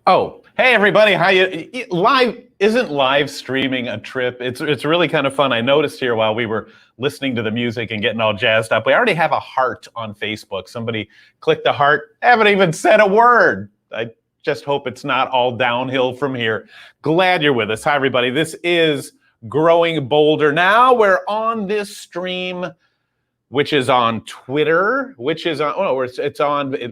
Oh, hey everybody, how you live isn't live streaming a trip? It's really kind of fun. I noticed here while we were listening to the music and getting all jazzed up, we already have a heart on Facebook. Somebody clicked the heart, haven't even said a word. I just hope it's not all downhill from here. Glad you're with us. Hi everybody. This is Growing Bolder. Now we're on this stream, which is on Twitter, which is on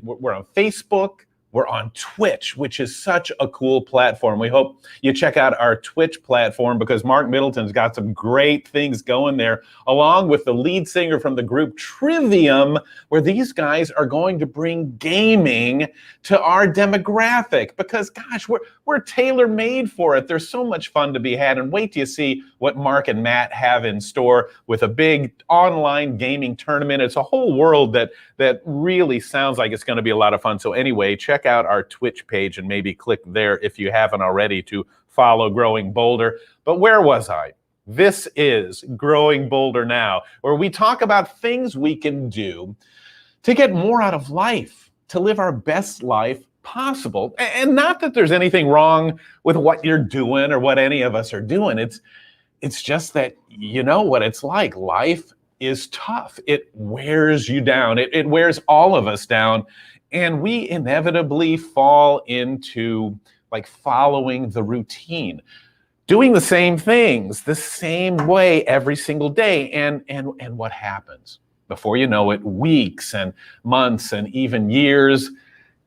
we're on Facebook. We're on Twitch, which is such a cool platform. We hope you check out our Twitch platform because Mark Middleton's got some great things going there, along with the lead singer from the group Trivium, where these guys are going to bring gaming to our demographic because, gosh, we're tailor-made for it. There's so much fun to be had. And wait till you see what Mark and Matt have in store with a big online gaming tournament. It's a whole world that really sounds like it's going to be a lot of fun. So anyway, check out our Twitch page and maybe click there if you haven't already to follow Growing Bolder. But where was I? This is Growing Bolder Now, where we talk about things we can do to get more out of life, to live our best life possible. And not that there's anything wrong with what you're doing or what any of us are doing. It's just that you know what it's like. Life is tough. It wears you down. It wears all of us down. And we inevitably fall into like following the routine, doing the same things the same way every single day. And what happens? Before you know it, weeks and months and even years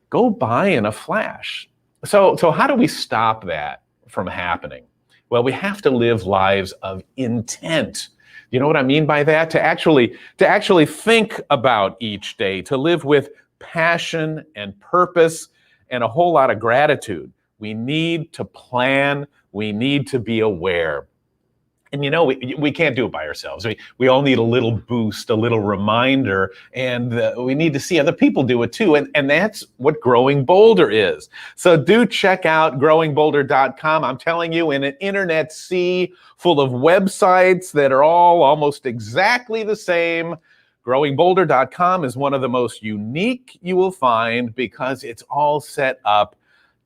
go by in a flash. So how do we stop that from happening? Well, we have to live lives of intent. You know what I mean by that? To actually think about each day, to live with passion and purpose and a whole lot of gratitude. We need to plan. We need to be aware. And you know, we can't do it by ourselves. We all need a little boost, a little reminder, and we need to see other people do it too. And that's what Growing Bolder is. So do check out growingbolder.com. I'm telling you, in an internet sea full of websites that are all almost exactly the same, growingbolder.com is one of the most unique you will find because it's all set up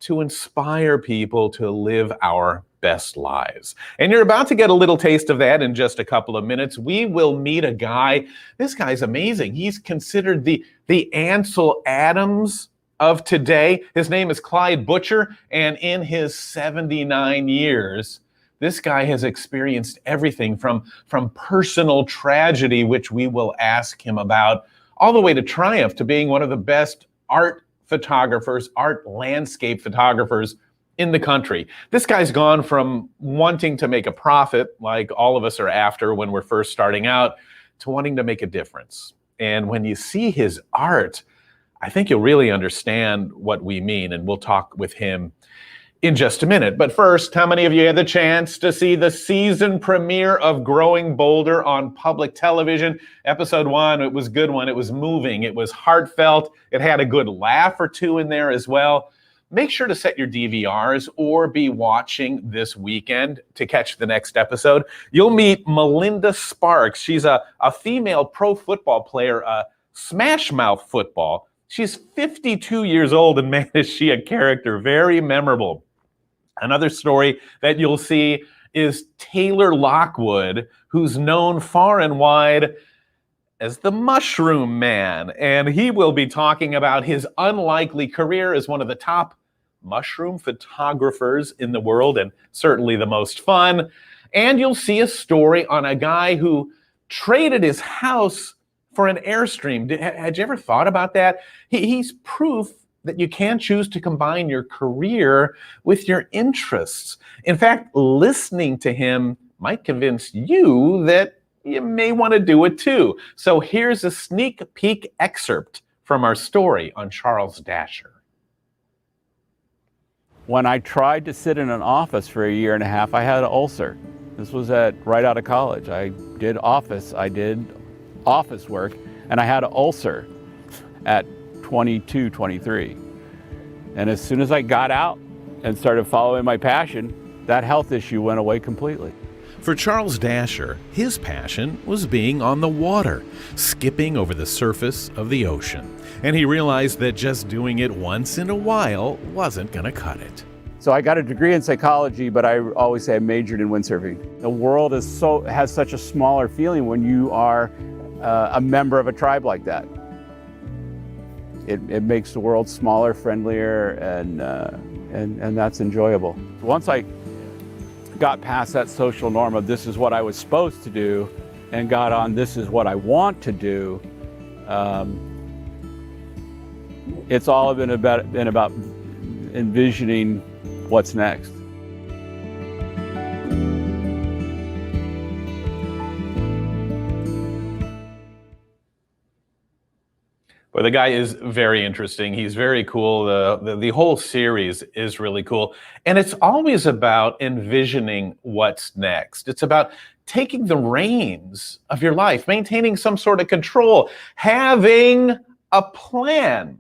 to inspire people to live our best lives. And you're about to get a little taste of that in just a couple of minutes. We will meet a guy. This guy's amazing. He's considered the Ansel Adams of today. His name is Clyde Butcher, and in his 79 years, this guy has experienced everything from personal tragedy, which we will ask him about, all the way to triumph, to being one of the best art photographers, art landscape photographers in the country. This guy's gone from wanting to make a profit, like all of us are after when we're first starting out, to wanting to make a difference. And when you see his art, I think you'll really understand what we mean, and we'll talk with him in just a minute. But first, how many of you had the chance to see the season premiere of Growing Bolder on public television? Episode 1, it was a good one. It was moving. It was heartfelt. It had a good laugh or two in there as well. Make sure to set your DVRs or be watching this weekend to catch the next episode. You'll meet Melinda Sparks. She's a female pro football player, Smash Mouth football. She's 52 years old, and man, is she a character. Very memorable. Another story that you'll see is Taylor Lockwood, who's known far and wide as the Mushroom Man. And he will be talking about his unlikely career as one of the top mushroom photographers in the world, and certainly the most fun. And you'll see a story on a guy who traded his house for an Airstream. Had you ever thought about that? He's proof that you can choose to combine your career with your interests. In fact, listening to him might convince you that you may want to do it too. So here's a sneak peek excerpt from our story on Charles Dasher. When I tried to sit in an office for a year and a half, I had an ulcer. This was right out of college. I did office work, and I had an ulcer at 22, 23. And as soon as I got out and started following my passion, that health issue went away completely. For Charles Dasher, his passion was being on the water, skipping over the surface of the ocean. And he realized that just doing it once in a while wasn't going to cut it. So I got a degree in psychology, but I always say I majored in windsurfing. The world has such a smaller feeling when you are a member of a tribe like that. It makes the world smaller, friendlier, and that's enjoyable. Once I got past that social norm of this is what I was supposed to do and got on this is what I want to do, it's all been about envisioning what's next. But the guy is very interesting. He's very cool. The whole series is really cool. And it's always about envisioning what's next. It's about taking the reins of your life, maintaining some sort of control, having a plan,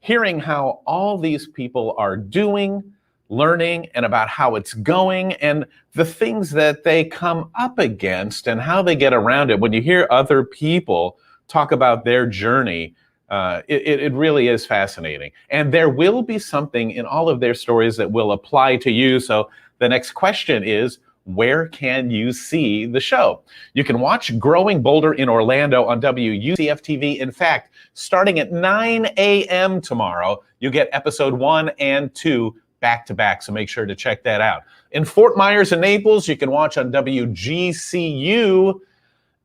hearing how all these people are doing, learning, and about how it's going, and the things that they come up against and how they get around it. When you hear other people talk about their journey, it really is fascinating. And there will be something in all of their stories that will apply to you. So the next question is, where can you see the show? You can watch Growing Bolder in Orlando on WUCF-TV. In fact, starting at 9 a.m. tomorrow, you get episode 1 and 2 back to back. So make sure to check that out. In Fort Myers and Naples, you can watch on WGCU.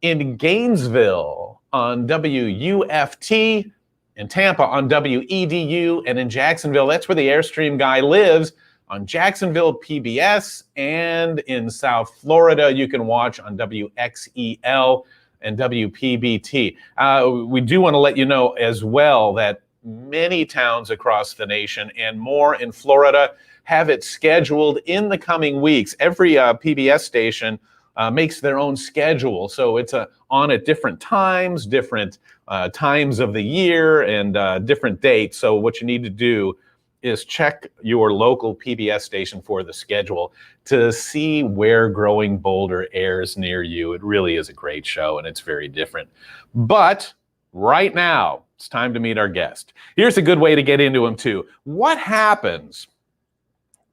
In Gainesville on WUFT, in Tampa on WEDU, and in Jacksonville, that's where the Airstream guy lives, on Jacksonville PBS, and in South Florida, you can watch on WXEL and WPBT. We do want to let you know as well that many towns across the nation and more in Florida have it scheduled in the coming weeks. Every PBS station makes their own schedule. So it's on at different times of the year and different dates. So what you need to do is check your local PBS station for the schedule to see where Growing Bolder airs near you. It really is a great show and it's very different. But right now, it's time to meet our guest. Here's a good way to get into him too. What happens?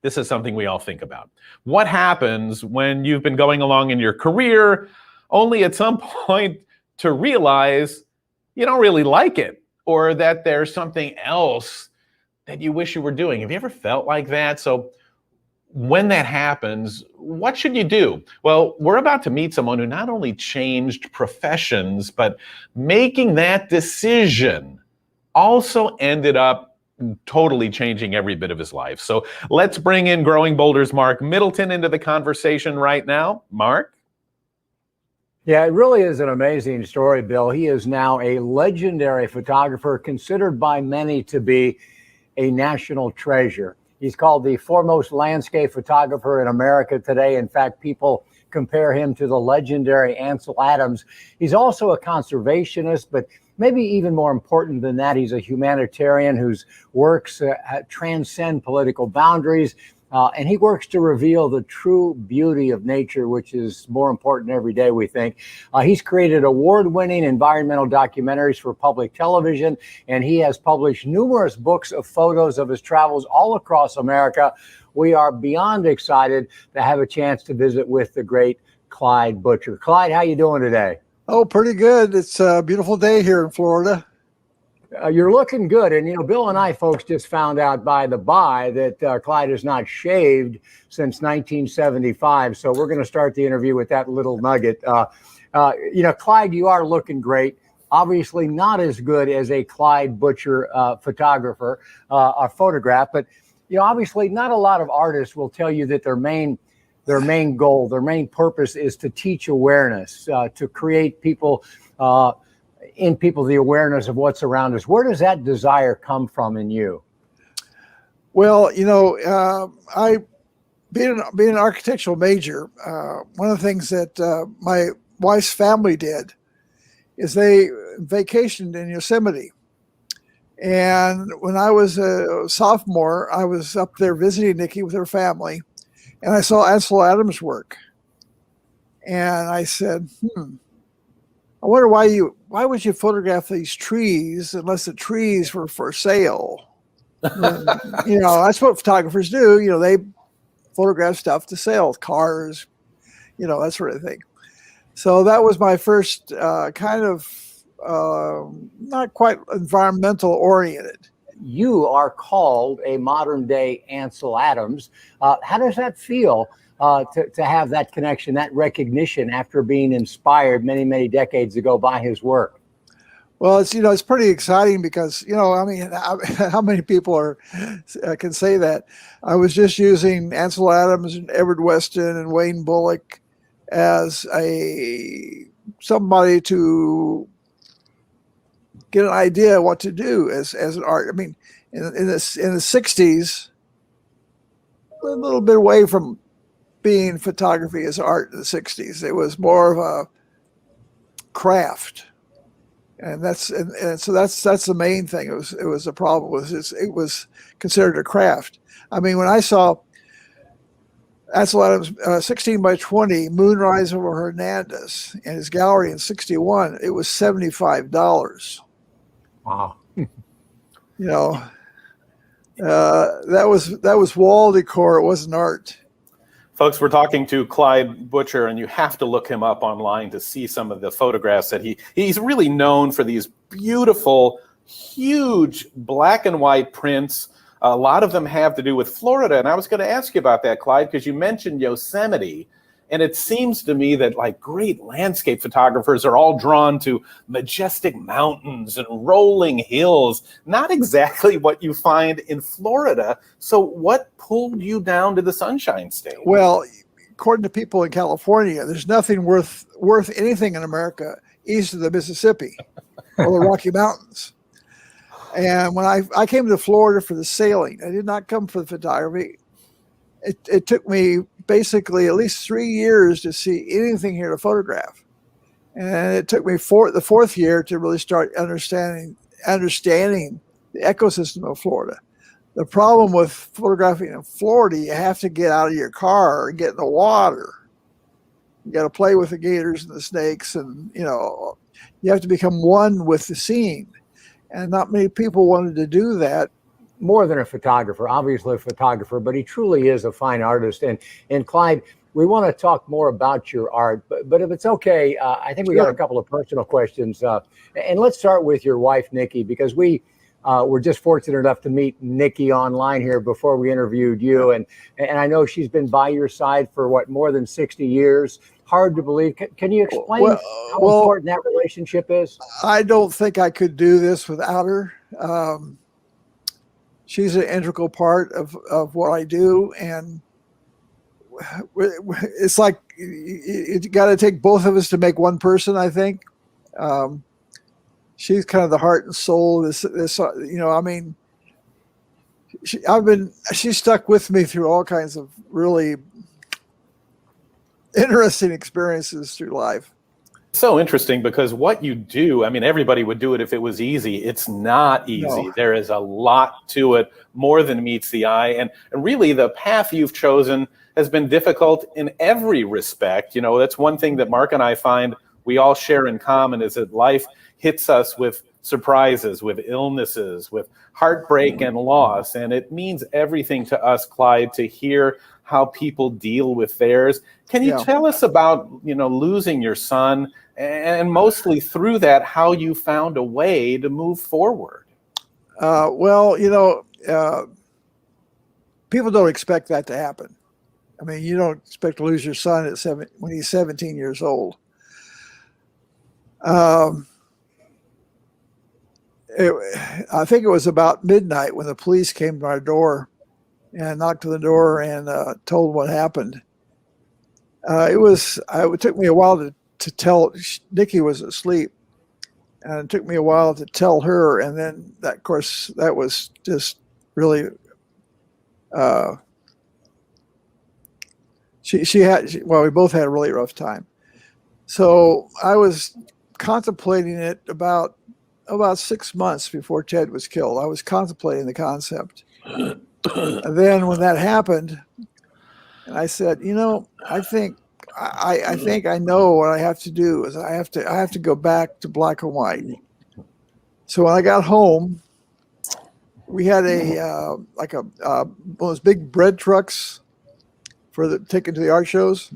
This is something we all think about. What happens when you've been going along in your career, only at some point to realize you don't really like it, or that there's something else that you wish you were doing? Have you ever felt like that? So when that happens, what should you do? Well, we're about to meet someone who not only changed professions, but making that decision also ended up totally changing every bit of his life. So let's bring in Growing Bolder's Mark Middleton into the conversation right now. Mark? Yeah, it really is an amazing story, Bill. He is now a legendary photographer, considered by many to be a national treasure. He's called the foremost landscape photographer in America today. In fact, people compare him to the legendary Ansel Adams. He's also a conservationist, but maybe even more important than that, he's a humanitarian whose works transcend political boundaries. And he works to reveal the true beauty of nature, which is more important every day, we think. He's created award-winning environmental documentaries for public television, and he has published numerous books of photos of his travels all across America. We are beyond excited to have a chance to visit with the great Clyde Butcher. Clyde, how you doing today? Oh, pretty good. It's a beautiful day here in Florida. You're looking good. And, you know, Bill and I, folks, just found out by the by that Clyde has not shaved since 1975. So we're going to start the interview with that little nugget. You know, Clyde, you are looking great. Obviously not as good as a Clyde Butcher photographer or photograph. But, you know, obviously not a lot of artists will tell you that their main goal, their main purpose is to teach awareness, to create people in people the awareness of what's around us. Where does that desire come from in you? Well, you know, being an architectural major, one of the things that my wife's family did is they vacationed in Yosemite. And when I was a sophomore, I was up there visiting Nikki with her family, and I saw Ansel Adams' work. And I said, I wonder why would you photograph these trees unless the trees were for sale? And, that's what photographers do. They photograph stuff to sell, cars, that sort of thing. So that was my first kind of not quite environmental oriented. You are called a modern day Ansel Adams. How does that feel to have that connection, that recognition after being inspired many, many decades ago by his work? Well, it's pretty exciting because, how many people can say that? I was just using Ansel Adams and Everett Weston and Wayne Bullock as somebody to get an idea of what to do as an art. I mean, in the 60s, a little bit away from being photography as art in the 60s. It was more of a craft. And so that's the main thing. It was a problem. It was considered a craft. I mean, when I saw Ansel Adams 16 by 20 Moonrise over Hernandez in his gallery in 61, it was $75. Wow. That was wall decor. It wasn't art. Folks, we're talking to Clyde Butcher, and you have to look him up online to see some of the photographs that he's really known for these beautiful, huge black and white prints. A lot of them have to do with Florida. And I was going to ask you about that, Clyde, because you mentioned Yosemite. And it seems to me that like great landscape photographers are all drawn to majestic mountains and rolling hills, not exactly what you find in Florida. So what pulled you down to the Sunshine State? Well, according to people in California, there's nothing worth anything in America east of the Mississippi or the Rocky Mountains. And when I came to Florida for the sailing, I did not come for the photography. It took me basically at least 3 years to see anything here to photograph. And it took me the fourth year to really start understanding the ecosystem of Florida. The problem with photographing in Florida, you have to get out of your car and get in the water. You got to play with the gators and the snakes, and you have to become one with the scene. And not many people wanted to do that. More than a photographer, obviously a photographer, but he truly is a fine artist. And Clyde, we want to talk more about your art, but if it's okay, I think we got a couple of personal questions. And let's start with your wife, Nikki, because we were just fortunate enough to meet Nikki online here before we interviewed you. And I know she's been by your side for more than 60 years. Hard to believe. Can you explain how important that relationship is? I don't think I could do this without her. She's an integral part of what I do. And it's like you got to take both of us to make one person, I think. She's kind of the heart and soul of this, I mean, she's stuck with me through all kinds of really interesting experiences through life. So interesting, because what you do, I mean, everybody would do it if it was easy. It's not easy. No. There is a lot to it, more than meets the eye. And really, the path you've chosen has been difficult in every respect. That's one thing that Mark and I find we all share in common, is that life hits us with surprises, with illnesses, with heartbreak and loss. And it means everything to us, Clyde, to hear how people deal with theirs. Can you tell us about, losing your son, and mostly through that, how you found a way to move forward? People don't expect that to happen. I mean, you don't expect to lose your son when he's 17 years old. I think it was about midnight when the police came to our door and knocked on the door and told what happened. It took me a while to tell. Nikki was asleep, and it took me a while to tell her. And then, that was just really. We both had a really rough time. So I was contemplating it about 6 months before Ted was killed. I was contemplating the concept. And then when that happened, and I said, I think I think I know what I have to do is I have to go back to black and white. So when I got home, we had one of those big bread trucks for the taken to the art shows.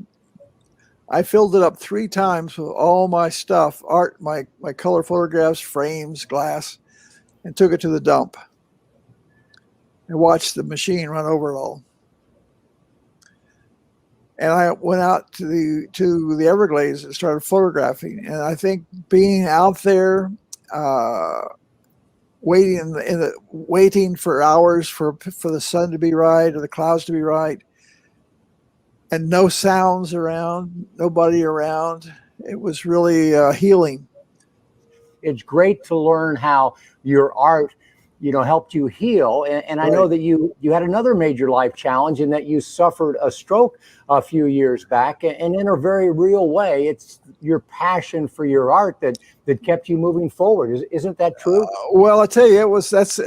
I filled it up 3 times with all my stuff, art, my color photographs, frames, glass, and took it to the dump and watched the machine run over it all. And I went out to the Everglades and started photographing. And I think being out there, waiting for hours for the sun to be right or the clouds to be right, and no sounds around, nobody around, it was really healing. It's great to learn how your art, helped you heal. And I know that you had another major life challenge in that you suffered a stroke a few years back. And in a very real way, it's your passion for your art that kept you moving forward. Isn't that true? Well, I tell you, that's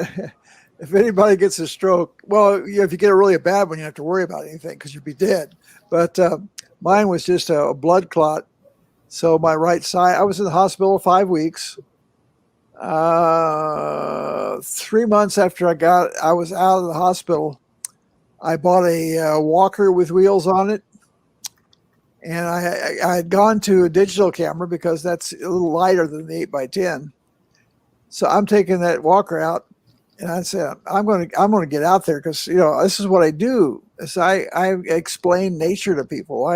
if anybody gets a stroke, well, if you get a really bad one, you don't have to worry about anything because you'd be dead. But mine was just a blood clot. So my right side, I was in the hospital 5 weeks. 3 months after I was out of the hospital, I bought a walker with wheels on it. And I had gone to a digital camera because that's a little lighter than the 8x10. So I'm taking that walker out. And I said, I'm going to get out there because, this is what I do. Is I explain nature to people.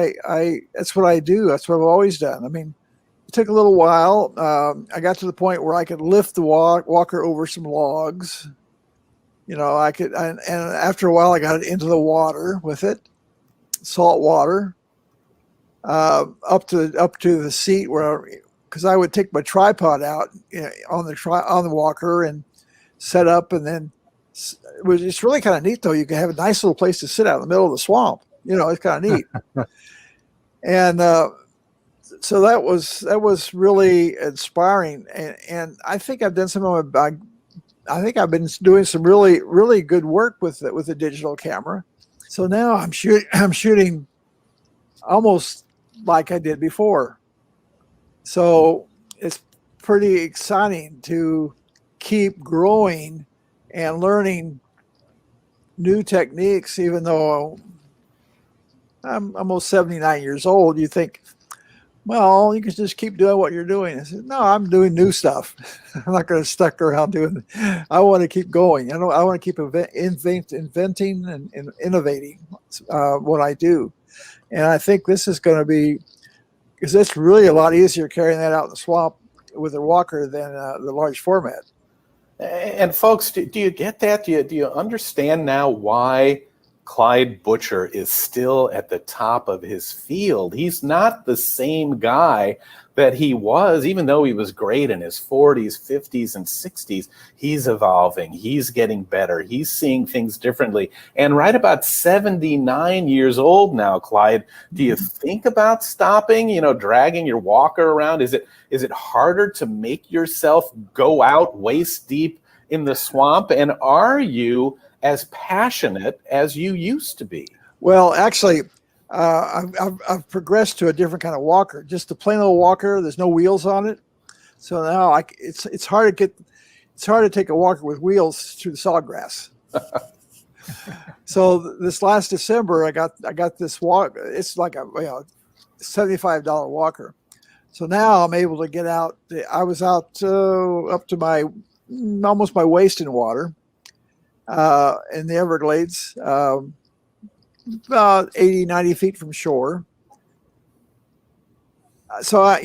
That's what I do. That's what I've always done. I mean, it took a little while. I got to the point where I could lift the walker over some logs. I could, and after a while I got it into the water with it, salt water, up to the seat because I would take my tripod out on the walker and set up, and then it's really kind of neat though. You can have a nice little place to sit out in the middle of the swamp. It's kind of neat. And so that was really inspiring. And I think I've done I think I've been doing some really, really good work with the digital camera. So now I'm shooting almost like I did before. So it's pretty exciting to keep growing and learning new techniques. Even though I'm almost 79 years old, you think, well, you can just keep doing what you're doing. I said, no, I'm doing new stuff. I'm not going to stuck around doing it. I want to keep going. I want to keep inventing and innovating what I do. And I think this is going to be, because it's really a lot easier carrying that out in the swamp with a walker than the large format. And folks, do you get that? Do you understand now why Clyde Butcher is still at the top of his field? He's not the same guy that he was, even though he was great in his 40s, 50s, and 60s. He's evolving. He's getting better. He's seeing things differently. And right about 79 years old now, Clyde, do you think about stopping, dragging your walker around? Is it harder to make yourself go out waist deep in the swamp? And are you as passionate as you used to be? Well, actually, I've progressed to a different kind of walker. Just a plain old walker. There's no wheels on it. So now it's hard to take a walker with wheels through the sawgrass. So this last December, I got this walk. It's like a $75 walker. So now I'm able to get out. I was out up to almost my waist in water. In the Everglades, about 80, 90 feet from shore. So I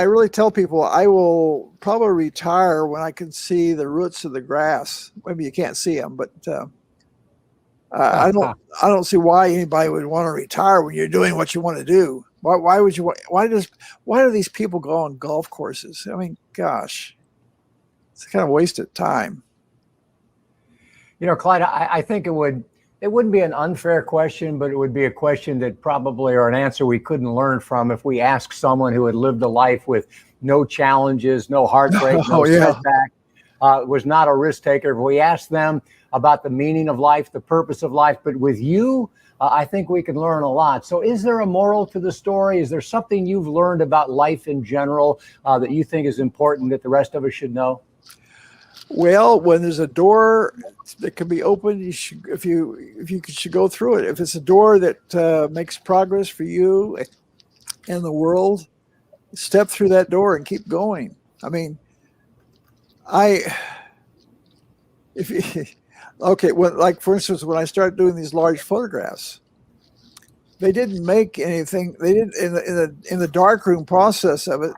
really tell people I will probably retire when I can see the roots of the grass. Maybe you can't see them, but I don't see why anybody would want to retire when you're doing what you want to do. Why would you? Why do these people go on golf courses? I mean, gosh, it's kind of wasted time. Clyde, I think it wouldn't be an unfair question, but it would be a question that probably, or an answer we couldn't learn from if we asked someone who had lived a life with no challenges, no heartbreak, no setback, was not a risk taker. If we asked them about the meaning of life, the purpose of life, but with you I think we can learn a lot. So is there a moral to the story? Is there something you've learned about life in general that you think is important that the rest of us should know? Well, when there's a door that can be opened, you should, if you should go through it. If it's a door that makes progress for you and the world, step through that door and keep going. I mean, okay, like for instance, when I started doing these large photographs, they didn't make anything. They didn't in the darkroom process of it,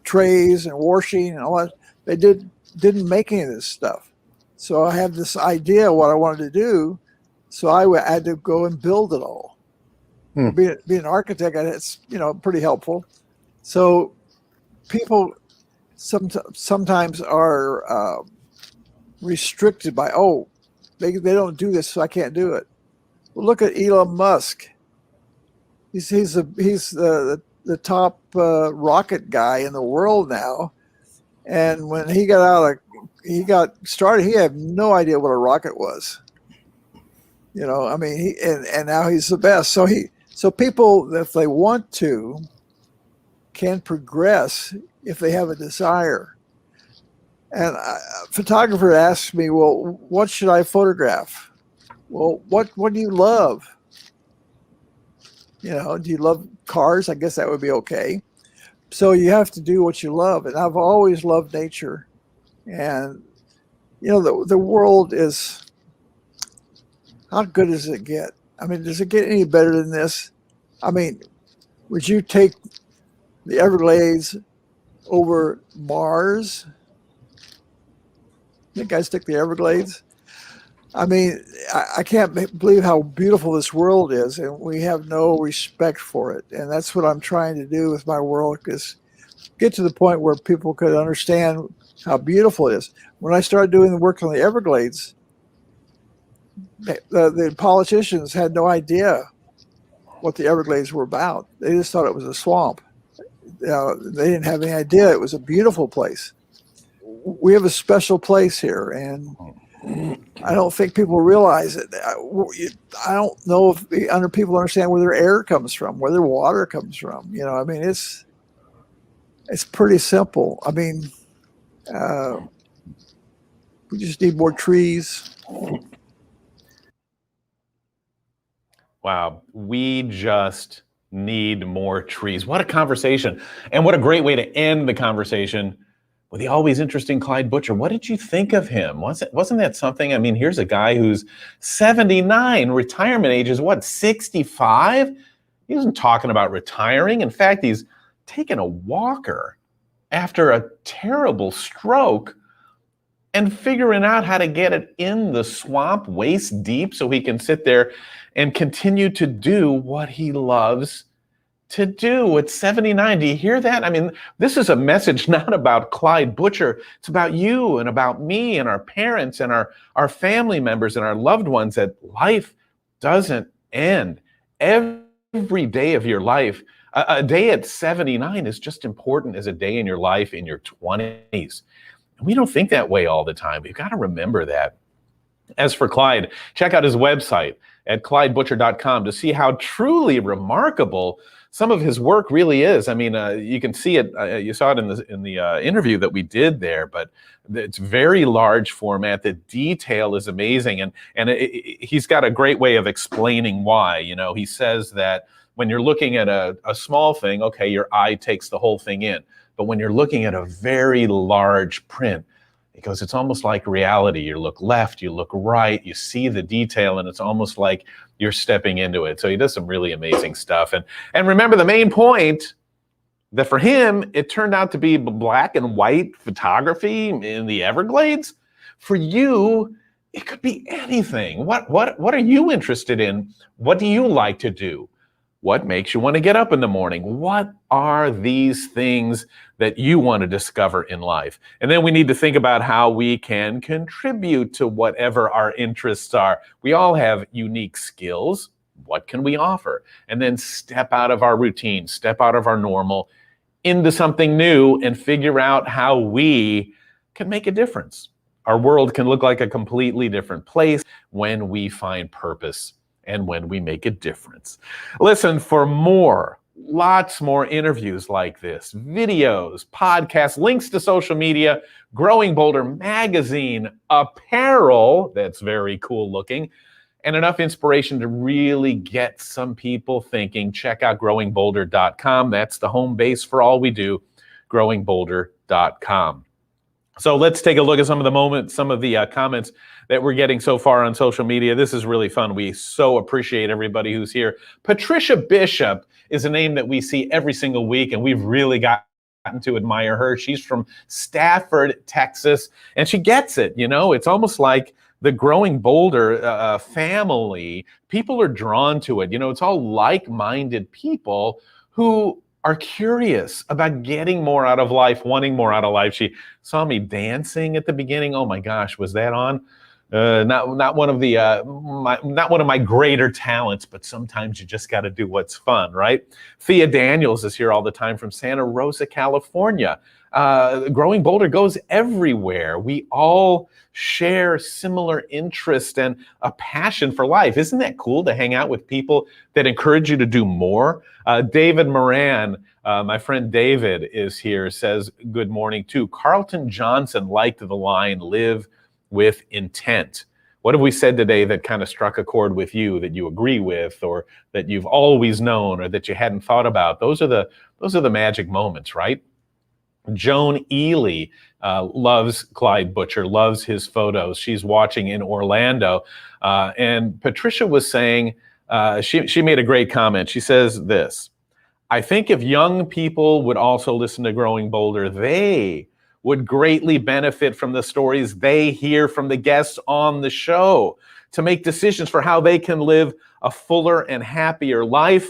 trays and washing and all that. They didn't make any of this stuff. So I had this idea of what I wanted to do. So I had to go and build it all. Being an architect, it's pretty helpful. So people sometimes are restricted by, they don't do this, so I can't do it. Well, look at Elon Musk. He's the top rocket guy in the world now. And when he got started, he had no idea what a rocket was. I mean, and now he's the best. So people, if they want to, can progress if they have a desire. And a photographer asked me, well, what should I photograph? Well, what do you love? Do you love cars? I guess that would be okay. So you have to do what you love. And I've always loved nature. And, the world is, how good does it get? I mean, does it get any better than this? I mean, would you take the Everglades over Mars? I think I'd stick the Everglades. I mean, I can't believe how beautiful this world is, and we have no respect for it. And that's what I'm trying to do with my world, is get to the point where people could understand how beautiful it is. When I started doing the work on the Everglades, the politicians had no idea what the Everglades were about. They just thought it was a swamp. They didn't have any idea it was a beautiful place. We have a special place here, and I don't think people realize it. I don't know if people understand where their air comes from, where their water comes from. I mean, it's pretty simple. I mean, we just need more trees. Wow, we just need more trees. What a conversation. And what a great way to end the conversation with the always interesting Clyde Butcher. What did you think of him? Wasn't that something? I mean, here's a guy who's 79, retirement age is what, 65? He isn't talking about retiring. In fact, he's taken a walker after a terrible stroke and figuring out how to get it in the swamp waist deep so he can sit there and continue to do what he loves to do at 79. Do you hear that? I mean, this is a message not about Clyde Butcher. It's about you and about me and our parents and our family members and our loved ones, that life doesn't end. Every day of your life, a day at 79 is just important as a day in your life in your 20s. We don't think that way all the time. We've got to remember that. As for Clyde, check out his website at clydebutcher.com to see how truly remarkable some of his work really is. I mean, you can see it. You saw it in the interview that we did there, but it's very large format. The detail is amazing, and he's got a great way of explaining why. He says that when you're looking at a small thing, okay, your eye takes the whole thing in. But when you're looking at a very large print, because it's almost like reality. You look left, you look right, you see the detail, and it's almost like you're stepping into it. So he does some really amazing stuff. And remember the main point, that for him, it turned out to be black and white photography in the Everglades. For you, it could be anything. What are you interested in? What do you like to do? What makes you want to get up in the morning? What are these things that you want to discover in life? And then we need to think about how we can contribute to whatever our interests are. We all have unique skills. What can we offer? And then step out of our routine, step out of our normal into something new and figure out how we can make a difference. Our world can look like a completely different place when we find purpose and when we make a difference. Listen, for more, lots more interviews like this, videos, podcasts, links to social media, Growing Bolder magazine, apparel that's very cool looking, and enough inspiration to really get some people thinking, check out growingbolder.com. That's the home base for all we do, growingbolder.com. So let's take a look at some of the comments that we're getting so far on social media. This is really fun. We so appreciate everybody who's here. Patricia Bishop is a name that we see every single week, and we've really gotten to admire her. She's from Stafford, Texas, and she gets it. You know, it's almost like the Growing Bolder family. People are drawn to it. You know, it's all like-minded people who are curious about getting more out of life, wanting more out of life. She saw me dancing at the beginning. Oh my gosh, was that on? Not one of my greater talents, but sometimes you just got to do what's fun, right? Thea Daniels is here all the time from Santa Rosa, California. Growing Bolder goes everywhere. We all share similar interest and a passion for life. Isn't that cool to hang out with people that encourage you to do more? David Moran, my friend David is here, says good morning too. Carlton Johnson liked the line, live with intent. What have we said today that kind of struck a chord with you, that you agree with, or that you've always known, or that you hadn't thought about? Those are the magic moments, right? Joan Ely loves Clyde Butcher, loves his photos. She's watching in Orlando. And Patricia was saying, she made a great comment. She says this, I think if young people would also listen to Growing Bolder, they would greatly benefit from the stories they hear from the guests on the show to make decisions for how they can live a fuller and happier life,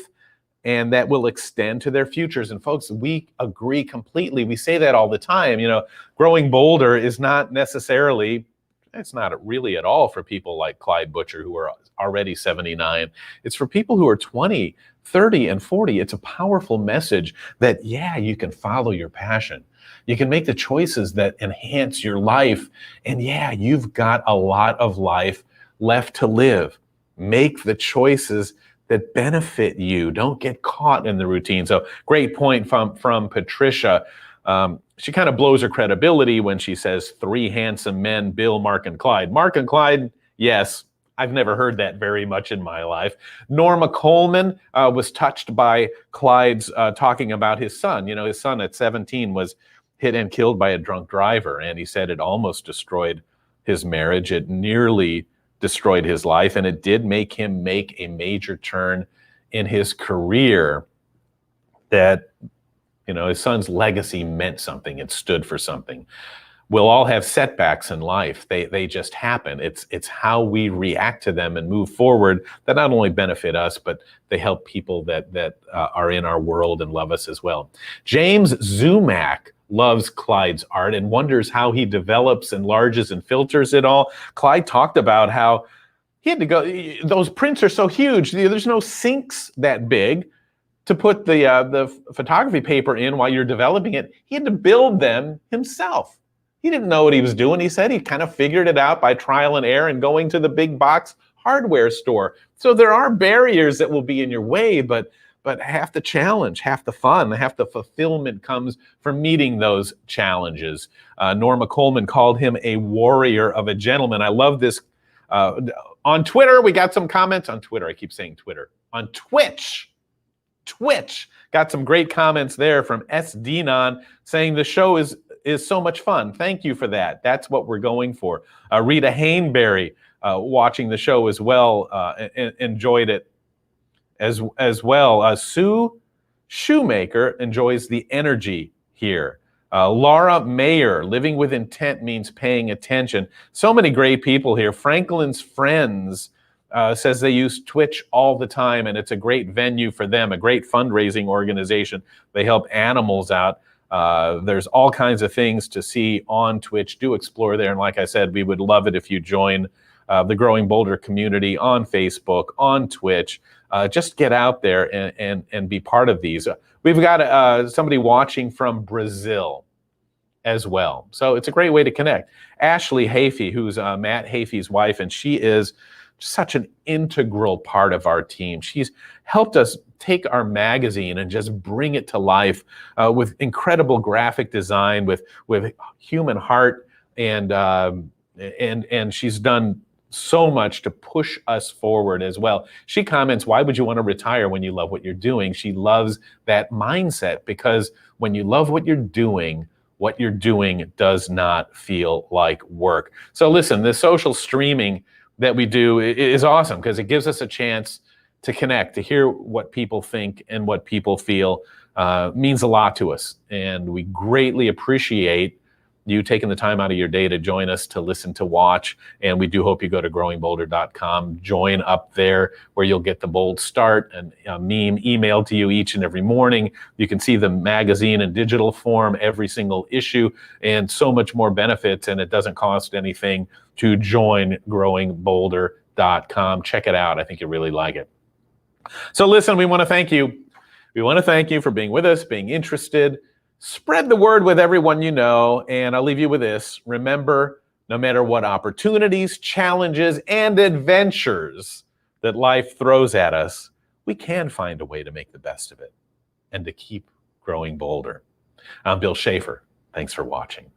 and that will extend to their futures. And folks, we agree completely. We say that all the time. You know, Growing Bolder is not necessarily, it's not really at all for people like Clyde Butcher who are already 79. It's for people who are 20, 30, and 40. It's a powerful message that, yeah, you can follow your passion. You can make the choices that enhance your life. And yeah, you've got a lot of life left to live. Make the choices that benefit you. Don't get caught in the routine. So great point from Patricia. She kind of blows her credibility when she says three handsome men, Bill, Mark, and Clyde. Mark and Clyde, yes. I've never heard that very much in my life. Norma Coleman was touched by Clyde's talking about his son. You know, his son at 17 was hit and killed by a drunk driver. And he said it almost destroyed his marriage. It nearly destroyed his life. And it did make him make a major turn in his career that, you know, his son's legacy meant something. It stood for something. We'll all have setbacks in life. They just happen. It's how we react to them and move forward that not only benefit us, but they help people that are in our world and love us as well. James Zumack loves Clyde's art and wonders how he develops, enlarges, and filters it all. Clyde talked about how he had to go, those prints are so huge. There's no sinks that big to put the photography paper in while you're developing it. He had to build them himself. He didn't know what he was doing. He said he kind of figured it out by trial and error and going to the big box hardware store. So there are barriers that will be in your way, but half the challenge, half the fun, half the fulfillment comes from meeting those challenges. Norma Coleman called him a warrior of a gentleman. I love this. On Twitter, we got some comments. On Twitter, I keep saying Twitter. On Twitch, got some great comments there from S. Dinon saying the show is so much fun. Thank you for that. That's what we're going for. Rita Hainberry watching the show as well, enjoyed it as well. Sue Shoemaker enjoys the energy here. Laura Mayer, living with intent means paying attention. So many great people here. Franklin's Friends says they use Twitch all the time, and it's a great venue for them, a great fundraising organization. They help animals out. There's all kinds of things to see on Twitch. Do explore there. And like I said, we would love it if you join the Growing Bolder community on Facebook, on Twitch. Just get out there and be part of these. We've got somebody watching from Brazil as well. So it's a great way to connect. Ashley Hafey, who's Matt Hafey's wife, and she is such an integral part of our team. She's helped us take our magazine and just bring it to life with incredible graphic design, with human heart, and she's done so much to push us forward as well. She comments, why would you want to retire when you love what you're doing? She loves that mindset, because when you love what you're doing does not feel like work. So listen, the social streaming that we do is awesome, because it gives us a chance to connect, to hear what people think and what people feel. Means a lot to us, and we greatly appreciate you taking the time out of your day to join us, to listen, to watch. And we do hope you go to growingbolder.com, join up there where you'll get the Bold Start and a meme emailed to you each and every morning. You can see the magazine in digital form, every single issue, and so much more benefits. And it doesn't cost anything to join growingbolder.com. Check it out. I think you'll really like it. So listen, we want to thank you. We want to thank you for being with us, being interested. Spread the word with everyone you know, and I'll leave you with this. Remember, no matter what opportunities, challenges, and adventures that life throws at us, we can find a way to make the best of it and to keep growing bolder. I'm Bill Schaefer. Thanks for watching.